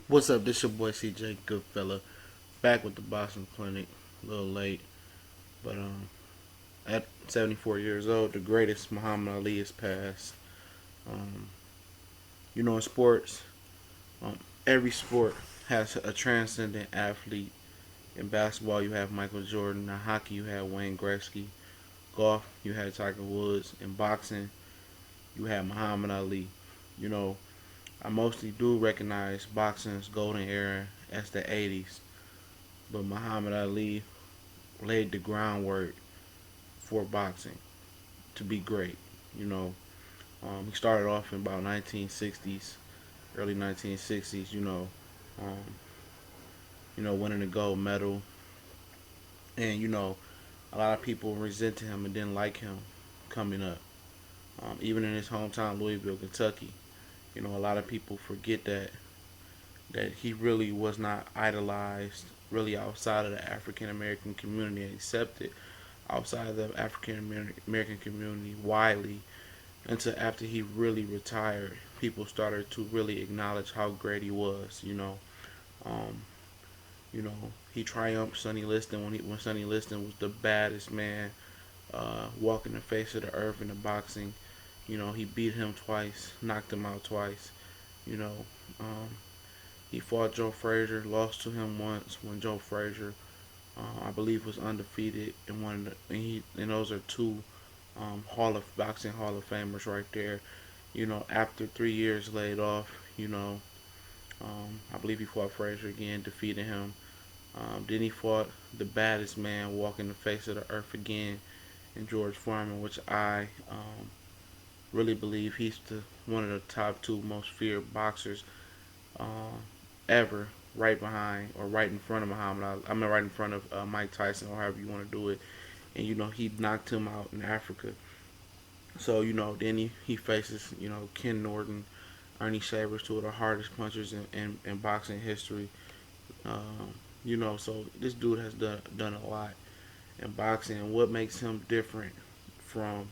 What's up? This your boy CJ Goodfella, back with the Boxing Clinic. A little late, but at 74 years old, the greatest Muhammad Ali has passed. Um, in sports, um, every sport has a transcendent athlete. In basketball, you have Michael Jordan. In hockey, you have Wayne Gretzky. Golf, you had Tiger Woods. In boxing, you have Muhammad Ali. You know, I mostly do recognize boxing's golden era as the 80s, but Muhammad Ali laid the groundwork for boxing to be great. You know, he started off in about 1960s, early 1960s. Um, winning the gold medal, and a lot of people resented him and didn't like him coming up. Even in his hometown, Louisville, Kentucky, a lot of people forget that he really was not idolized really outside of the African American community and accepted outside of the African American community widely until after he really retired. People started to really acknowledge how great he was. Um, he triumphed Sonny Liston when Sonny Liston was the baddest man walking the face of the earth in the boxing. He beat him twice, knocked him out twice. You know, um, he fought Joe Frazier, lost to him once when Joe Frazier, I believe, was undefeated, and those are two boxing Hall of Famers right there. After 3 years laid off, I believe he fought Frazier again, defeated him. Then he fought the baddest man walking the face of the earth again in George Foreman, which I really believe he's one of the top two most feared boxers uh, ever, right behind or right in front of Muhammad Ali. I mean, right in front of Mike Tyson, or however you want to do it. And he knocked him out in Africa. So then he faces Ken Norton, Ernie Shavers, two of the hardest punchers in boxing history. So this dude has done a lot in boxing, and what makes him different from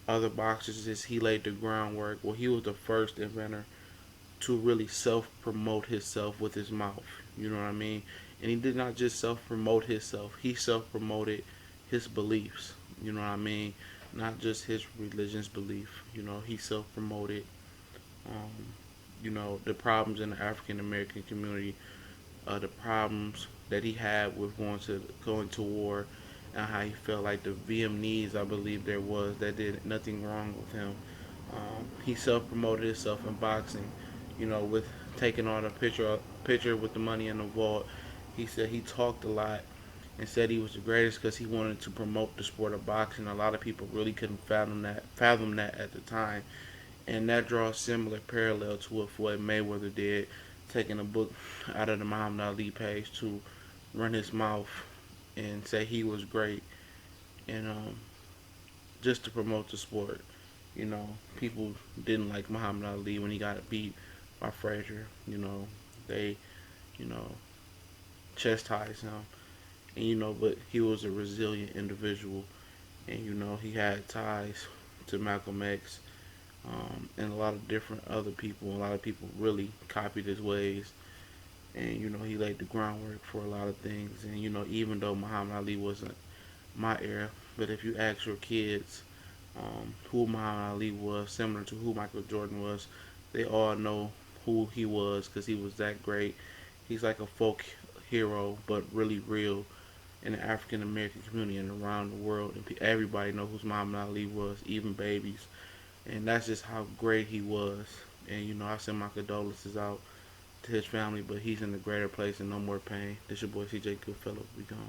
other boxers is he laid the groundwork. Well, he was the first inventor to really self promote himself with his mouth. You know what I mean? And he did not just self promote himself; he self promoted his beliefs. You know what I mean? Not just his religion's belief. He self promoted. Um, the problems in the African American community, the problems that he had with going to war, and how he felt like the Vietnamese, I believe there was, that did nothing wrong with him. He self promoted himself in boxing, with taking on a picture with the money in the vault. He said he talked a lot and said he was the greatest because he wanted to promote the sport of boxing. A lot of people really couldn't fathom that at the time, and that draws similar parallel to what Floyd Mayweather did, taking a book out of the Muhammad Ali page to run his mouth and say he was great, and just to promote the sport. People didn't like Muhammad Ali when he got beat by Frazier. They, you know, chastised him, and but he was a resilient individual, and he had ties to Malcolm X, and a lot of different other people. A lot of people really copied his ways, and he laid the groundwork for a lot of things. And even though Muhammad Ali wasn't my era, but if you ask your kids who Muhammad Ali was, similar to who Michael Jordan was, they all know who he was because he was that great. He's like a folk hero, but really real in the African American community and around the world. And everybody know who Muhammad Ali was, even babies. And that's just how great he was. And I send my condolences out to his family, but he's in a greater place and no more pain. This your boy CJ Goodfellow. We gone.